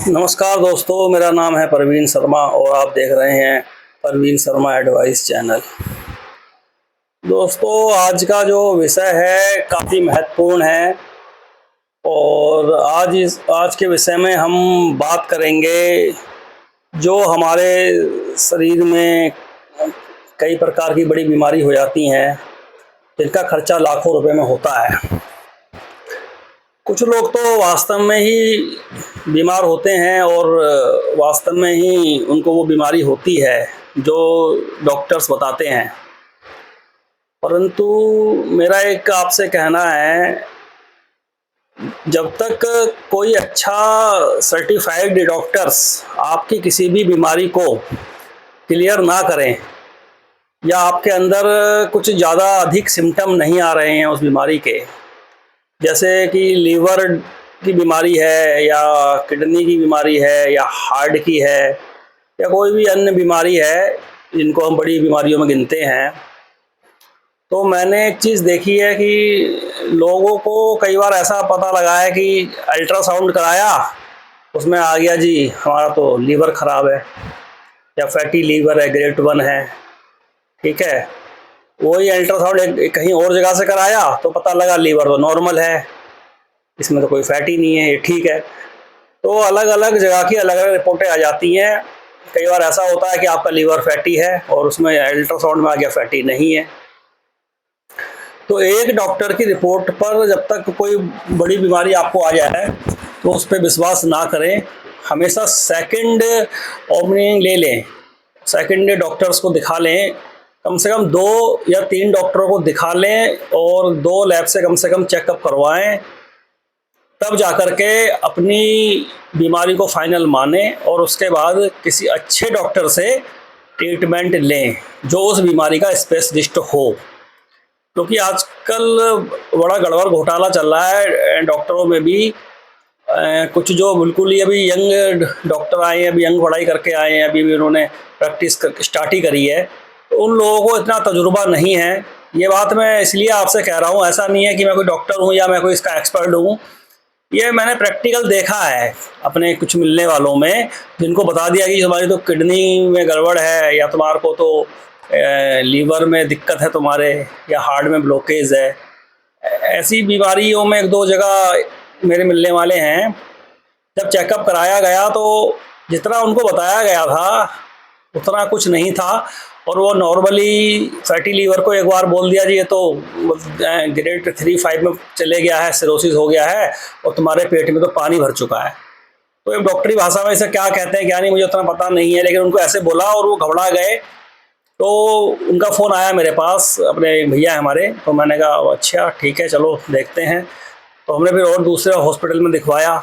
नमस्कार दोस्तों, मेरा नाम है परवीन शर्मा और आप देख रहे हैं परवीन शर्मा एडवाइस चैनल। दोस्तों, आज का जो विषय है काफ़ी महत्वपूर्ण है और आज के विषय में हम बात करेंगे जो हमारे शरीर में कई प्रकार की बड़ी बीमारी हो जाती हैं जिनका खर्चा लाखों रुपए में होता है। कुछ लोग तो वास्तव में ही बीमार होते हैं और वास्तव में ही उनको वो बीमारी होती है जो डॉक्टर्स बताते हैं। परंतु मेरा एक आपसे कहना है, जब तक कोई अच्छा सर्टिफाइड डॉक्टर्स आपकी किसी भी बीमारी को क्लियर ना करें या आपके अंदर कुछ ज़्यादा अधिक सिम्टम नहीं आ रहे हैं उस बीमारी के, जैसे कि लीवर की बीमारी है या किडनी की बीमारी है या हार्ट की है या कोई भी अन्य बीमारी है जिनको हम बड़ी बीमारियों में गिनते हैं, तो मैंने एक चीज़ देखी है कि लोगों को कई बार ऐसा पता लगा है कि अल्ट्रासाउंड कराया, उसमें आ गया जी हमारा तो लीवर ख़राब है या फैटी लीवर है, ग्रेड 1 है। ठीक है, वही अल्ट्रासाउंड कहीं और जगह से कराया तो पता लगा लीवर तो नॉर्मल है, इसमें तो कोई फैटी नहीं है, ये ठीक है। तो अलग अलग जगह की अलग अलग रिपोर्टें आ जाती हैं। कई बार ऐसा होता है कि आपका लीवर फैटी है और उसमें अल्ट्रासाउंड में आ गया फैटी नहीं है। तो एक डॉक्टर की रिपोर्ट पर जब तक कोई बड़ी बीमारी आपको आ जाए तो उस पर विश्वास ना करें, हमेशा सेकंड ओपिनियन ले लें, सेकंड डॉक्टर्स को दिखा लें, कम से कम 2 या 3 डॉक्टरों को दिखा लें और 2 लैब से कम चेकअप करवाएं, तब जाकर के अपनी बीमारी को फाइनल माने और उसके बाद किसी अच्छे डॉक्टर से ट्रीटमेंट लें जो उस बीमारी का स्पेशलिस्ट हो। क्योंकि आजकल बड़ा गड़बड़ घोटाला चल रहा है डॉक्टरों में भी। कुछ जो बिल्कुल ही अभी यंग डॉक्टर आए हैं, अभी यंग पढ़ाई करके आए हैं, अभी भी उन्होंने प्रैक्टिस स्टार्ट ही करी है, तो उन लोगों को इतना तजुर्बा नहीं है। ये बात मैं इसलिए आपसे कह रहा हूँ, ऐसा नहीं है कि मैं कोई डॉक्टर हूँ या मैं कोई इसका एक्सपर्ट हूँ, ये मैंने प्रैक्टिकल देखा है अपने कुछ मिलने वालों में, जिनको बता दिया कि तुम्हारी तो किडनी में गड़बड़ है या तुम्हारे को तो लीवर में दिक्कत है तुम्हारे या हार्ट में ब्लॉकेज है। ऐसी बीमारियों में 1-2 जगह मेरे मिलने वाले हैं, जब चेकअप कराया गया तो जितना उनको बताया गया था उतना कुछ नहीं था और वो नॉर्मली फैटी लीवर को एक बार बोल दिया जी ये तो ग्रेड 3-5 में चले गया है, सिरोसिस हो गया है और तुम्हारे पेट में तो पानी भर चुका है। तो एक डॉक्टरी भाषा में इसे क्या कहते हैं क्या नहीं मुझे उतना पता नहीं है, लेकिन उनको ऐसे बोला और वो घबरा गए। तो उनका फ़ोन आया मेरे पास, अपने एक भैया है हमारे, तो मैंने कहा अच्छा ठीक है चलो देखते हैं। तो हमने फिर और दूसरे हॉस्पिटल में दिखवाया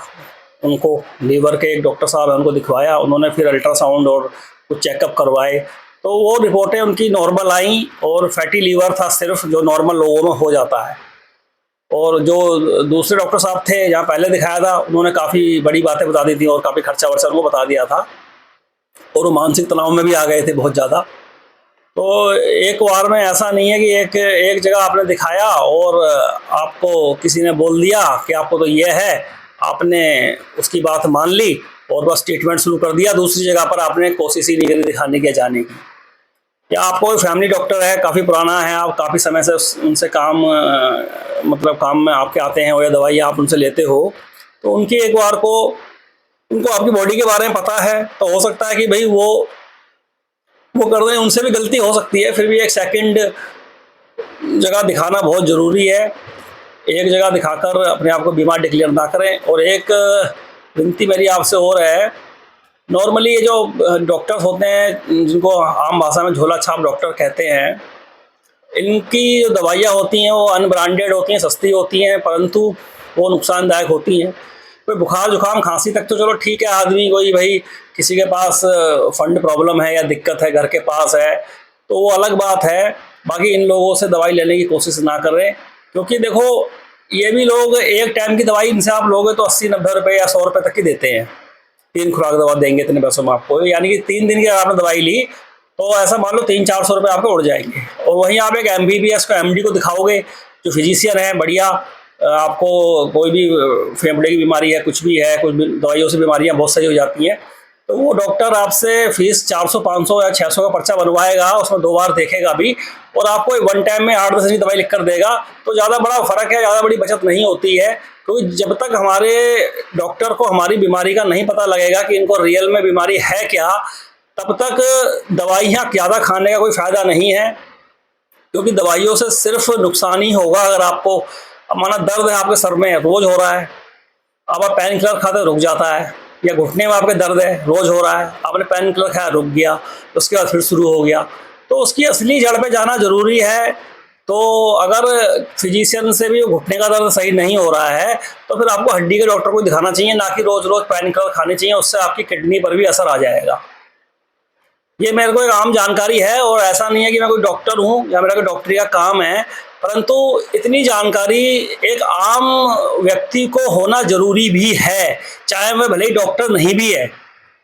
उनको, लीवर के एक डॉक्टर साहब हैं उनको दिखवाया, उन्होंने फिर अल्ट्रासाउंड और कुछ चेकअप करवाए, तो वो रिपोर्टें उनकी नॉर्मल आई और फैटी लीवर था सिर्फ, जो नॉर्मल लोगों में हो जाता है। और जो दूसरे डॉक्टर साहब थे जहाँ पहले दिखाया था, उन्होंने काफ़ी बड़ी बातें बता दी थी और काफ़ी खर्चा वर्चा उनको बता दिया था और वो मानसिक तनाव में भी आ गए थे बहुत ज़्यादा। तो एक बार में ऐसा नहीं है कि एक जगह आपने दिखाया और आपको किसी ने बोल दिया कि आपको तो ये है, आपने उसकी बात मान ली और बस ट्रीटमेंट शुरू कर दिया, दूसरी जगह पर आपने कोशिश ही नहीं करी दिखाने की जाने की। या आपको कोई फैमिली डॉक्टर है, काफ़ी पुराना है, आप काफ़ी समय से उनसे काम में आपके आते हैं या दवाई आप उनसे लेते हो, तो उनकी एक बार को उनको आपकी बॉडी के बारे में पता है, तो हो सकता है कि भाई वो कर दें, उनसे भी गलती हो सकती है। फिर भी एक सेकंड जगह दिखाना बहुत ज़रूरी है, एक जगह दिखाकर अपने आप को बीमार डिक्लेयर ना करें। और एक विनती मेरी आपसे और है, नॉर्मली ये जो डॉक्टर्स होते हैं जिनको आम भाषा में झोला छाप डॉक्टर कहते हैं, इनकी जो दवाइयाँ होती हैं वो अनब्रांडेड होती हैं, सस्ती होती हैं, परंतु वो नुकसानदायक होती हैं। कोई बुखार जुकाम खांसी तक तो चलो ठीक है, आदमी कोई भाई किसी के पास फंड प्रॉब्लम है या दिक्कत है घर के पास है तो वो अलग बात है, बाकी इन लोगों से दवाई लेने की कोशिश ना करें। क्योंकि देखो ये भी लोग एक टाइम की दवाई इनसे आप लोगे तो 80-90 रुपये या 100 रुपये तक की देते हैं, 3 खुराक दवा देंगे इतने पैसों में आपको, यानी कि 3 दिन की अगर आपने दवाई ली तो ऐसा मान लो 300-400 रुपये आपके उड़ जाएंगे। और वहीं आप एक MBBS को MD को दिखाओगे जो फिजिशियन है बढ़िया, आपको कोई भी फेफड़े की बीमारी है, कुछ भी है, कुछ दवाइयों से बीमारियां बहुत सही हो जाती हैं, तो वो डॉक्टर आपसे फीस 400 500 या 600 का पर्चा बनवाएगा, उसमें 2 बार देखेगा भी, और आपको वन टाइम में 8-10 दिन की दवाई लिख कर देगा। तो ज़्यादा बड़ा फ़र्क है, ज़्यादा बड़ी बचत नहीं होती है, क्योंकि जब तक हमारे डॉक्टर को हमारी बीमारी का नहीं पता लगेगा कि इनको रियल में बीमारी है क्या, तब तक दवाइयाँ ज़्यादा खाने का कोई फ़ायदा नहीं है, क्योंकि दवाइयों से सिर्फ नुकसान ही होगा। अगर आपको माना दर्द है आपके सर में, रोज़ हो रहा है, अब आप पेन किलर खाते रुक जाता है, या घुटने में आपके दर्द है, रोज़ हो रहा है, आपने पेन किलर खाया रुक गया, उसके बाद फिर शुरू हो गया, तो उसकी असली जड़ पे जाना ज़रूरी है। तो अगर फिजिशियन से भी घुटने का दर्द सही नहीं हो रहा है, तो फिर आपको हड्डी के डॉक्टर को दिखाना चाहिए, ना कि रोज़ रोज़ पेन किलर खाने चाहिए, उससे आपकी किडनी पर भी असर आ जाएगा। ये मेरे को एक आम जानकारी है, और ऐसा नहीं है कि मैं कोई डॉक्टर हूँ या मेरा कोई डॉक्टरी का काम है, परंतु इतनी जानकारी एक आम व्यक्ति को होना जरूरी भी है, चाहे वह भले ही डॉक्टर नहीं भी है,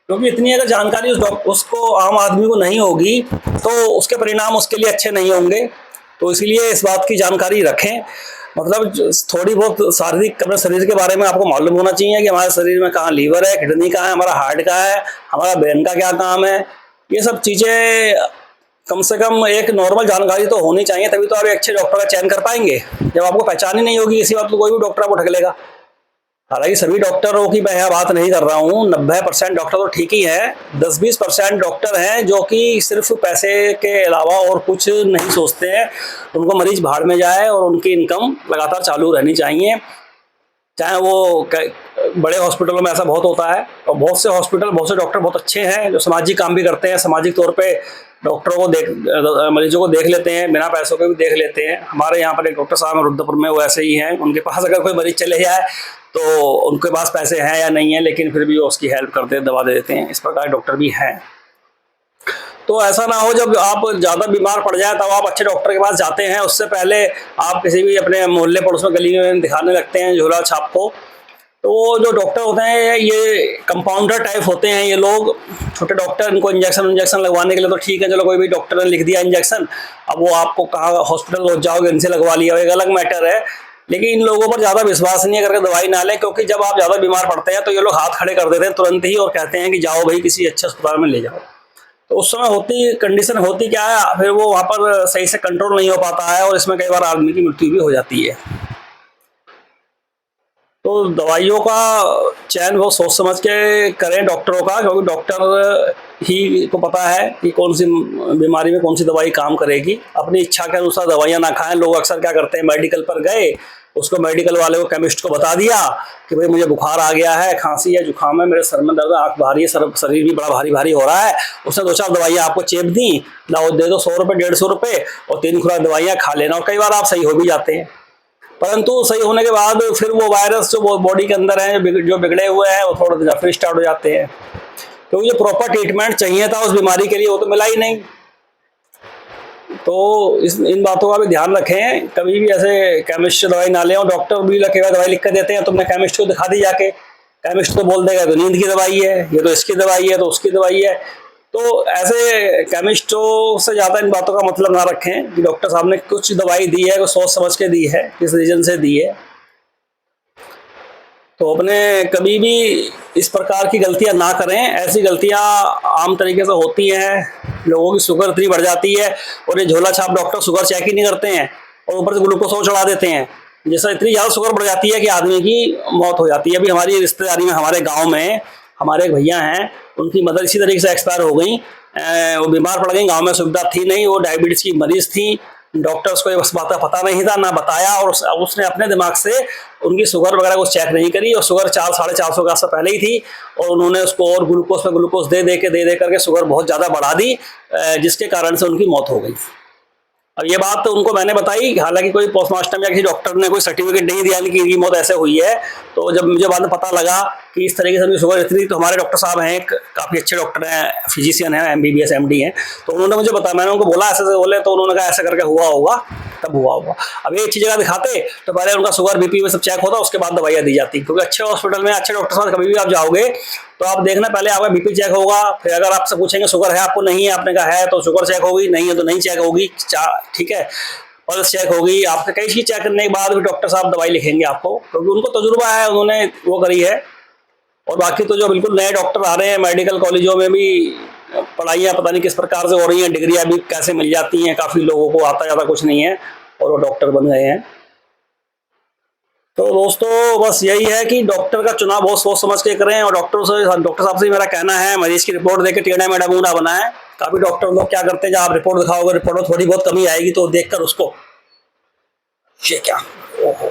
क्योंकि इतनी अगर जानकारी उसको आम आदमी को नहीं होगी तो उसके परिणाम उसके लिए अच्छे नहीं होंगे। तो इसलिए इस बात की जानकारी रखें, मतलब थोड़ी बहुत शारीरिक अपने शरीर के बारे में आपको मालूम होना चाहिए कि हमारे शरीर में कहाँ लीवर है, किडनी कहाँ है, हमारा हार्ट कहाँ है, हमारा ब्रेन का क्या काम है, ये सब चीज़ें कम से कम एक नॉर्मल जानकारी तो होनी चाहिए, तभी तो आप एक अच्छे डॉक्टर का चयन कर पाएंगे। जब आपको पहचान ही नहीं होगी इसी बात, तो कोई भी डॉक्टर आपको ठग लेगा। हालांकि सभी डॉक्टरों की मैं यह बात नहीं कर रहा हूँ, 90% डॉक्टर तो ठीक ही है, 10-20% डॉक्टर हैं जो कि सिर्फ पैसे के अलावा और कुछ नहीं सोचते हैं। उनको मरीज भाड़ में जाए और उनकी इनकम लगातार चालू रहनी चाहिए। चाहे वो बड़े हॉस्पिटलों में ऐसा बहुत होता है, और बहुत से हॉस्पिटल, बहुत से डॉक्टर बहुत अच्छे हैं जो सामाजिक काम भी करते हैं, सामाजिक तौर पे डॉक्टरों को मरीजों को देख लेते हैं, बिना पैसों के भी देख लेते हैं। हमारे यहाँ पर एक डॉक्टर साहब हैं रुद्रपुर में, वो ऐसे ही हैं, उनके पास अगर कोई मरीज चले जाए तो उनके पास पैसे हैं या नहीं है, लेकिन फिर भी वो उसकी हेल्प करते हैं, दवा दे देते हैं। इस प्रकार डॉक्टर भी हैं। तो ऐसा ना हो जब आप ज़्यादा बीमार पड़ जाए तब आप अच्छे डॉक्टर के पास जाते हैं, उससे पहले आप किसी भी अपने मोहल्ले पड़ोस में गली में दिखाने लगते हैं झोला छाप को। तो वो जो डॉक्टर होते हैं ये कंपाउंडर टाइप होते हैं, ये लोग छोटे डॉक्टर, इनको इंजेक्शन लगवाने के लिए तो ठीक है, चलो कोई भी डॉक्टर ने लिख दिया इंजेक्शन, अब वो आपको कहाँ हॉस्पिटल पहुँच जाओगे, इनसे लगवा लिया, एक अलग मैटर है। लेकिन इन लोगों पर ज़्यादा विश्वास नहीं है करके दवाई ना लें, क्योंकि जब आप ज़्यादा बीमार पड़ते हैं तो ये लोग हाथ खड़े कर देते हैं तुरंत ही, और कहते हैं कि जाओ भाई किसी अच्छे अस्पताल में ले जाओ। तो उस समय कंडीशन होती क्या है, फिर वो वहाँ पर सही से कंट्रोल नहीं हो पाता है, और इसमें कई बार आदमी की मृत्यु भी हो जाती है। तो दवाइयों का चयन बहुत सोच समझ के करें डॉक्टरों का, क्योंकि डॉक्टर ही को पता है कि कौन सी बीमारी में कौन सी दवाई काम करेगी। अपनी इच्छा के अनुसार दवाइयाँ ना खाएं। लोग अक्सर क्या करते हैं, मेडिकल पर गए, उसको मेडिकल वाले को, केमिस्ट को बता दिया कि भाई मुझे बुखार आ गया है, खांसी है, जुकाम है, मेरे सर में दर्द है, आँख भारी है, शरीर भी बड़ा भारी भारी हो रहा है। उसने 2-4 दवाइयाँ आपको चेप दी, लाओ दे दो 100 रुपये 150 रुपये, और 3 खुराक दवाइयाँ खा लेना, और कई बार आप सही हो भी जाते हैं। परंतु सही होने के बाद फिर वो वायरस जो बॉडी के अंदर है, जो बिगड़े हुए हैं, वो थोड़ा दिन फिर स्टार्ट हो जाते हैं। तो जो प्रॉपर ट्रीटमेंट चाहिए था उस बीमारी के लिए वो तो मिला ही नहीं। तो इन बातों का भी ध्यान रखें, कभी भी ऐसे केमिस्ट से दवाई ना लें। और डॉक्टर भी लगे हुए दवाई लिख कर देते हैं, तुमने केमिस्ट को दिखा दी जाके, केमिस्ट तो बोल देगा तो नींद की दवाई है, ये तो इसकी दवाई है, तो उसकी दवाई है। तो ऐसे केमिस्टों से ज़्यादा इन बातों का मतलब ना रखें कि डॉक्टर साहब ने कुछ दवाई दी है, कुछ सोच समझ के दी है, किस रीजन से दी है। तो अपने कभी भी इस प्रकार की गलतियां ना करें। ऐसी गलतियां आम तरीके से होती हैं, लोगों की शुगर इतनी बढ़ जाती है, और ये झोला छाप डॉक्टर शुगर चेक ही नहीं करते हैं, और ऊपर से ग्लूकोज चढ़ा देते हैं, जिससे इतनी ज़्यादा शुगर बढ़ जाती है कि आदमी की मौत हो जाती है। अभी हमारी रिश्तेदारी में, हमारे गाँव में हमारे एक भैया हैं, उनकी मदर इसी तरीके से एक्सपायर हो गई। वो बीमार पड़ गई, गाँव में सुविधा थी नहीं, वो डायबिटीज़ की मरीज़ थी, डॉक्टर्स को ये बात का पता नहीं था, ना बताया, और उसने अपने दिमाग से उनकी शुगर वगैरह को चेक नहीं करी, और शुगर 400-450 का पहले ही थी, और उन्होंने उसको और ग्लूकोज पे ग्लूकोज दे करके शुगर बहुत ज़्यादा बढ़ा दी, जिसके कारण से उनकी मौत हो गई। अब ये बात तो उनको मैंने बताई, हालांकि कोई पोस्टमास्टम या किसी डॉक्टर ने कोई सर्टिफिकेट नहीं दिया कि इनकी मौत ऐसे हुई है। तो जब मुझे बाद में पता लगा कि इस तरीके से उनकी शुगर इतनी, तो हमारे डॉक्टर साहब हैं, काफ़ी अच्छे डॉक्टर हैं, फिजिशियन हैं, MBBS MD हैं, तो उन्होंने मुझे बताया, मैंने उनको बोला ऐसे बोले, तो उन्होंने कहा ऐसे करके हुआ होगा, तब हुआ होगा। अब एक चीज़ जगह दिखाते तो पहले उनका शुगर BP में सब चेक होता, उसके बाद दवाइयाँ दी जाती, क्योंकि अच्छे हॉस्पिटल में अच्छे डॉक्टर साहब कभी भी आप जाओगे तो आप देखना, पहले आपका BP चेक होगा, फिर अगर आपसे पूछेंगे शुगर है, आपको नहीं है, आपने कहा है तो शुगर चेक होगी, नहीं है तो नहीं चेक होगी, ठीक है। पल्स चेक होगी, आपके कई चीज चेक करने के बाद भी डॉक्टर साहब दवाई लिखेंगे आपको, क्योंकि उनको तजुर्बा है, उन्होंने वो करी है। और बाकी तो जो बिल्कुल नए डॉक्टर आ रहे हैं, मेडिकल कॉलेजों में भी पढ़ाइयाँ पता नहीं किस प्रकार से हो रही हैं, डिग्रियाँ भी कैसे मिल जाती हैं, काफ़ी लोगों को आता जाता कुछ नहीं है और वो डॉक्टर बन गए हैं। तो दोस्तों बस यही है कि डॉक्टर का चुनाव बहुत सोच समझ के करें, और डॉक्टर साहब से मेरा कहना है, मरीज की रिपोर्ट देकर टेढ़ा मेढ़ा मुंह ना बनाएं। काफ़ी डॉक्टर लोग क्या करते हैं, जब आप रिपोर्ट दिखाओगे, रिपोर्ट में थोड़ी बहुत कमी आएगी तो देखकर उसको ये क्या, ओहो,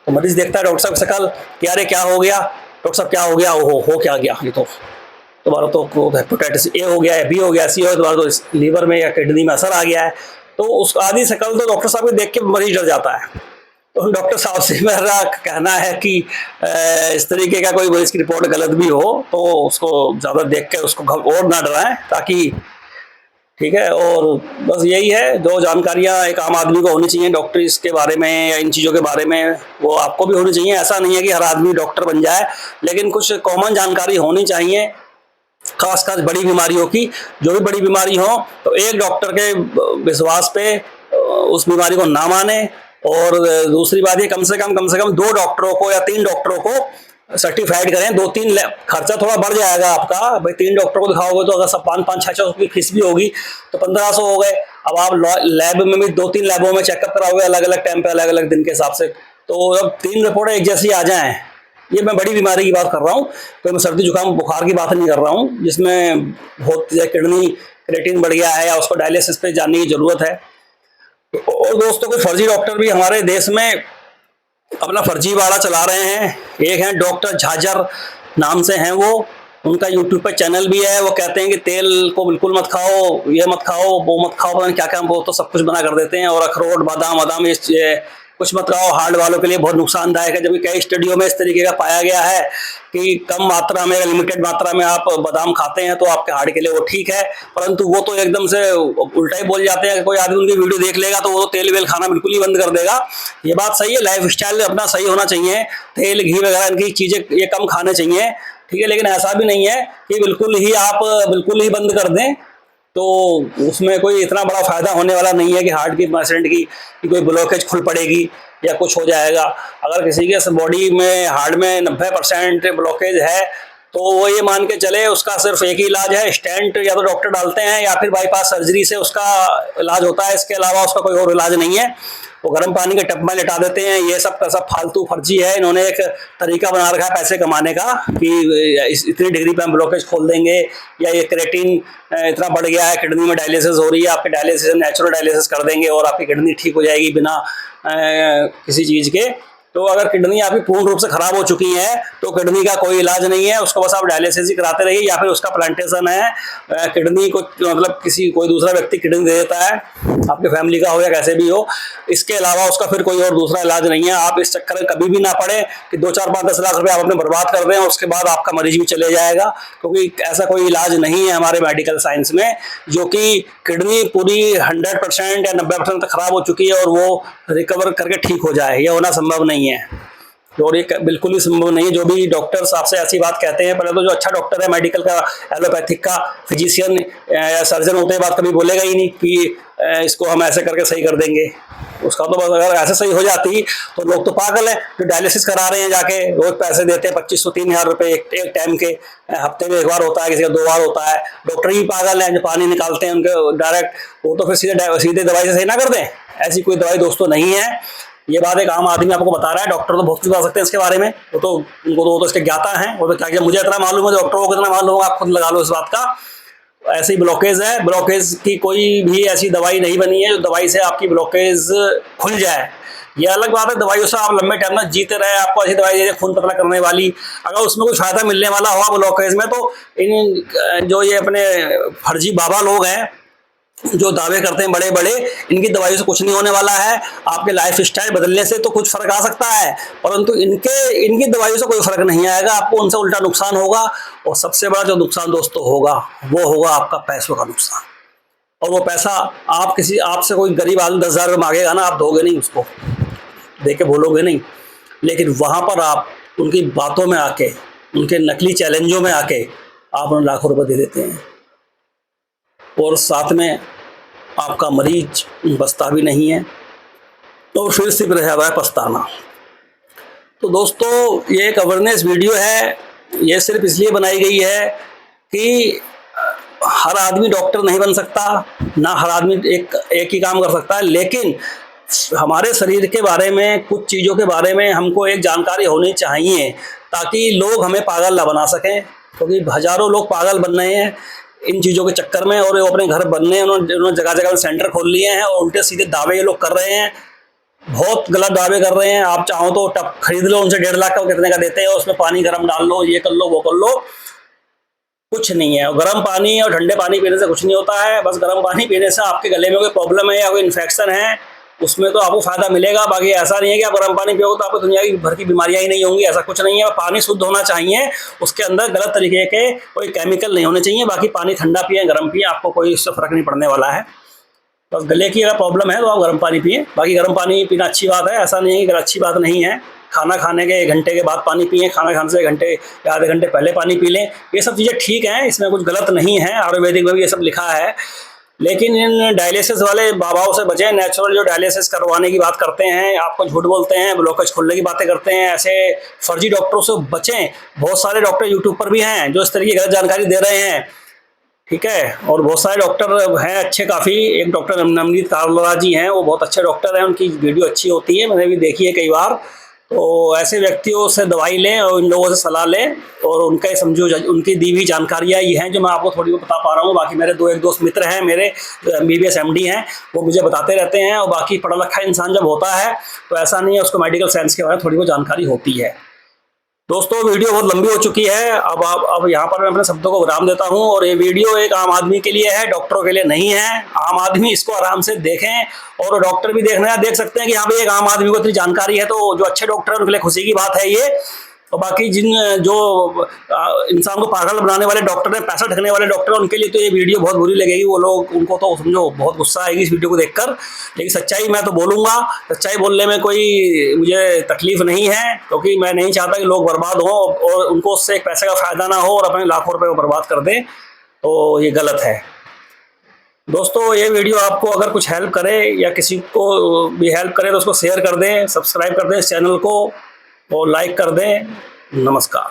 तो मरीज देखता है डॉक्टर साहब की शक्ल कि अरे क्या हो गया डॉक्टर साहब, क्या हो गया, ओहो हो क्या गया, ये तो तुम्हारा तो हेपेटाइटिस ए हो गया है, बी हो गया, सी हो गया, तुम्हारा तो लीवर में या किडनी में असर आ गया है। तो उस आधी शक्ल तो डॉक्टर साहब को देख के मरीज डर जाता है। तो डॉक्टर साहब से मेरा कहना है कि इस तरीके का कोई मरीज की रिपोर्ट गलत भी हो तो उसको ज़्यादा देख के उसको और ना डराएं, ताकि ठीक है। और बस यही है, जो जानकारियाँ एक आम आदमी को होनी चाहिए डॉक्टर के बारे में या इन चीज़ों के बारे में, वो आपको भी होनी चाहिए। ऐसा नहीं है कि हर आदमी डॉक्टर बन जाए, लेकिन कुछ कॉमन जानकारी होनी चाहिए, खासकर बड़ी बीमारियों की। जो भी बड़ी बीमारी हो तो एक डॉक्टर के विश्वास पे उस बीमारी को ना माने। और दूसरी बात ये, कम से कम 2 डॉक्टरों को या 3 डॉक्टरों को सर्टिफाइड करें। 2-3 खर्चा थोड़ा बढ़ जाएगा आपका, भाई 3 डॉक्टर को दिखाओगे तो अगर सब 5-5-6 की फीस भी होगी तो 1500 हो गए। अब आप लैब में भी 2-3 लैबों में चेकअप कराओगे अलग अलग टाइम पे, अलग अलग दिन के हिसाब से, तो अब 3 रिपोर्टें एक जैसी आ जाएं। ये मैं बड़ी बीमारी की बात कर रहा हूँ, तो मैं सर्दी जुकाम बुखार की बात नहीं कर रहा हूँ जिसमें बहुत किडनी क्रिएटिन बढ़ गया है या उसको डायलिसिस पे जाने की जरूरत है। और दोस्तों, कुछ फर्जी डॉक्टर भी हमारे देश में अपना फर्जीवाड़ा चला रहे हैं। एक हैं डॉक्टर झाझर नाम से हैं वो, उनका यूट्यूब पे चैनल भी है। वो कहते हैं कि तेल को बिल्कुल मत खाओ, ये मत खाओ, वो मत खाओ, पता नहीं क्या क्या, वो तो सब कुछ मना कर देते हैं। और अखरोट बादाम बादाम ये कुछ मत खाओ, हार्ट वालों के लिए बहुत नुकसानदायक है। जबकि कई स्टडियों में इस तरीके का पाया गया है कि कम मात्रा में, लिमिटेड मात्रा में आप बादाम खाते हैं तो आपके हार्ट के लिए वो ठीक है। परंतु वो तो एकदम से उल्टा ही बोल जाते हैं कि कोई आदमी उनकी वीडियो देख लेगा तो वो तेल वेल खाना बिल्कुल ही बंद कर देगा। ये बात सही है, लाइफ स्टाइल अपना सही होना चाहिए, तेल घी वगैरह इनकी चीज़ें ये कम खाने चाहिए, ठीक है। लेकिन ऐसा भी नहीं है कि बिल्कुल ही बंद कर दें, तो उसमें कोई इतना बड़ा फायदा होने वाला नहीं है कि हार्ट की पेशेंट की कोई ब्लॉकेज खुल पड़ेगी या कुछ हो जाएगा। अगर किसी के बॉडी में हार्ट में 90% ब्लॉकेज है तो वो ये मान के चले उसका सिर्फ एक ही इलाज है, स्टेंट या तो डॉक्टर डालते हैं या फिर बाईपास सर्जरी से उसका इलाज होता है। इसके अलावा उसका कोई और इलाज नहीं है। वो गर्म पानी के टब में लेटा देते हैं। ये सब का सब फालतू फर्जी है। इन्होंने एक तरीका बना रखा है पैसे कमाने का कि इतनी डिग्री पे हम ब्लॉकेज खोल देंगे, या ये क्रेटिन इतना बढ़ गया है, किडनी में डायलिसिस हो रही है, आपके डायलिसिस नेचुरल डायलिसिस कर देंगे और आपकी किडनी ठीक हो जाएगी बिना किसी चीज़ के। तो अगर किडनी आपकी पूर्ण रूप से खराब हो चुकी है तो किडनी का कोई इलाज नहीं है, उसको बस आप डायलिसिस ही कराते रहिए, या फिर उसका प्लांटेशन है। किडनी को मतलब कोई दूसरा व्यक्ति किडनी दे देता है, आपके फैमिली का हो या कैसे भी हो। इसके अलावा उसका फिर कोई और दूसरा इलाज नहीं है। आप इस चक्कर में कभी भी ना पड़े कि 2-4-5-10 लाख रुपए आप अपने बर्बाद कर रहे हैं और उसके बाद आपका मरीज भी चले जाएगा, क्योंकि ऐसा कोई इलाज नहीं है हमारे मेडिकल साइंस में जो कि किडनी पूरी 100% या 90% तक खराब हो चुकी है और वो रिकवर करके ठीक हो जाए। यह होना संभव नहीं है, और ये बिल्कुल ही संभव नहीं है। जो भी डॉक्टर्स आपसे ऐसी बात कहते हैं, पहले तो जो अच्छा डॉक्टर है मेडिकल का, एलोपैथिक का, फिजिशियन या सर्जन होते हैं, बात कभी बोलेगा ही नहीं कि इसको हम ऐसे करके सही कर देंगे। उसका तो बस अगर ऐसे सही हो जाती तो लोग तो पागल है जो डायलिसिस करा रहे हैं, जाके रोज पैसे देते हैं 2500-3000 रुपये एक टाइम के। हफ्ते में 1 बार होता है, किसी का 2 बार होता है। डॉक्टर ही पागल हैं जो पानी निकालते हैं उनके डायरेक्ट, वो तो फिर सीधे दवाई से सही ना कर दें। ऐसी कोई दवाई दोस्तों नहीं है। ये बात एक आम आदमी आपको बता रहा है, डॉक्टर तो बहुत कुछ बता सकते हैं इसके बारे में, वो तो इसके ज्ञाता हैं। वो तो क्या मुझे इतना मालूम है, डॉक्टरों को कितना मालूम होगा, आप खुद लगा लो इस बात का। ऐसी ब्लॉकेज है, ब्लॉकेज की कोई भी ऐसी दवाई नहीं बनी है जो दवाई से आपकी ब्लॉकेज खुल जाए। ये अलग बात है, दवाइयों से आप लंबे टाइम तक जीते रहे, आपको ऐसी दवाई दे खून पतला करने वाली, अगर उसमें कोई फायदा मिलने वाला हुआ ब्लॉकेज में, तो इन जो ये अपने फर्जी बाबा लोग हैं जो दावे करते हैं बड़े बड़े, इनकी दवाइयों से कुछ नहीं होने वाला है। आपके लाइफ स्टाइल बदलने से तो कुछ फर्क आ सकता है, परंतु इनकी दवाइयों से कोई फर्क नहीं आएगा, आपको उनसे उल्टा नुकसान होगा। और सबसे बड़ा जो नुकसान दोस्तों होगा वो होगा आपका पैसों का नुकसान। और वो पैसा आपसे कोई गरीब आदमी 10,000 रुपये मांगेगा ना, आप दोगे नहीं, उसको दे के बोलोगे नहीं। लेकिन वहाँ पर आप उनकी बातों में आके, उनके नकली चैलेंजों में आके आप उन्हें लाखों रुपये दे देते हैं, और साथ में आपका मरीज बचता भी नहीं है। तो फिर सिर्फ रह जाता है पछताना। तो दोस्तों ये एक अवेयरनेस वीडियो है, ये सिर्फ इसलिए बनाई गई है कि हर आदमी डॉक्टर नहीं बन सकता, ना हर आदमी एक ही काम कर सकता है, लेकिन हमारे शरीर के बारे में, कुछ चीज़ों के बारे में हमको एक जानकारी होनी चाहिए ताकि लोग हमें पागल ना बना सकें, क्योंकि हज़ारों लोग पागल बन रहे हैं इन चीज़ों के चक्कर में, और वो अपने घर बनने हैं, उन्होंने जगह जगह में सेंटर खोल लिए हैं और उल्टे सीधे दावे ये लोग कर रहे हैं, बहुत गलत दावे कर रहे हैं। आप चाहो तो टप खरीद लो उनसे, 1.5 लाख का कितने का देते हैं, उसमें पानी गर्म डाल लो, ये कर लो वो कर लो, कुछ नहीं है। गर्म पानी और ठंडे पानी पीने से कुछ नहीं होता है, बस गर्म पानी पीने से आपके गले में कोई प्रॉब्लम है या कोई इन्फेक्शन है उसमें तो आपको फायदा मिलेगा, बाकी ऐसा नहीं है कि आप गर्म पानी पियोगे तो आपको दुनिया की भर की बीमारियां ही नहीं होंगी, ऐसा कुछ नहीं है। पानी शुद्ध होना चाहिए, उसके अंदर गलत तरीके के कोई केमिकल नहीं होने चाहिए। बाकी पानी ठंडा पिए गर्म पिए, आपको कोई इससे फर्क नहीं पड़ने वाला है। बस गले की अगर प्रॉब्लम है तो आप गर्म पानी पिए, बाकी गर्म पानी पीना अच्छी बात है, ऐसा नहीं है कि अच्छी बात नहीं है। खाना खाने के 1 घंटे के बाद पानी पिए, खाना खाने से 1 घंटे या आधे घंटे पहले पानी पी लें, ये सब चीज़ें ठीक हैं, इसमें कुछ गलत नहीं है, आयुर्वेदिक में भी ये सब लिखा है। लेकिन इन डायलिसिस वाले बाबाओं से बचें, नेचुरल जो डायलिसिस करवाने की बात करते हैं, आपको झूठ बोलते हैं, ब्लॉकेज खोलने की बातें करते हैं, ऐसे फर्जी डॉक्टरों से बचें। बहुत सारे डॉक्टर यूट्यूब पर भी हैं जो इस तरह की गलत जानकारी दे रहे हैं, ठीक है। और बहुत सारे डॉक्टर हैं अच्छे काफ़ी, एक डॉक्टर नवनीत कारोला जी हैं, वो बहुत अच्छे डॉक्टर हैं, उनकी वीडियो अच्छी होती है, मैंने भी देखी है कई बार। तो ऐसे व्यक्तियों से दवाई लें और इन लोगों से सलाह लें, और उनका समझो उनकी दी हुई जानकारियाँ ये हैं जो मैं आपको थोड़ी बहुत बता पा रहा हूँ। बाकी मेरे एक दोस्त मित्र हैं मेरे, MBBS MD हैं, वो मुझे बताते रहते हैं। और बाकी पढ़ा लिखा इंसान जब होता है तो ऐसा नहीं है उसको मेडिकल साइंस के बारे में थोड़ी बहुत जानकारी होती है। दोस्तों वीडियो बहुत लंबी हो चुकी है, अब यहाँ पर मैं अपने शब्दों को विराम देता हूँ। और ये वीडियो एक आम आदमी के लिए है, डॉक्टरों के लिए नहीं है। आम आदमी इसको आराम से देखें, और डॉक्टर भी देख सकते हैं कि यहाँ पे एक आम आदमी को इतनी जानकारी है, तो जो अच्छे डॉक्टर हैं उनके लिए खुशी की बात है ये। और बाकी जो इंसान को पागल बनाने वाले डॉक्टर हैं, पैसा ठगने वाले डॉक्टर हैं, उनके लिए तो ये वीडियो बहुत बुरी लगेगी। वो लोग, उनको तो समझो बहुत गुस्सा आएगी इस वीडियो को देखकर। लेकिन सच्चाई मैं तो बोलूँगा, सच्चाई बोलने में कोई मुझे तकलीफ नहीं है, क्योंकि मैं नहीं चाहता कि लोग बर्बाद हों और उनको उससे एक पैसे का फ़ायदा ना हो और अपने लाखों रुपये को बर्बाद कर दें, तो ये गलत है। दोस्तों ये वीडियो आपको अगर कुछ हेल्प करे या किसी को भी हेल्प करे तो उसको शेयर कर दें, सब्सक्राइब कर दें इस चैनल को और लाइक कर दें। नमस्कार।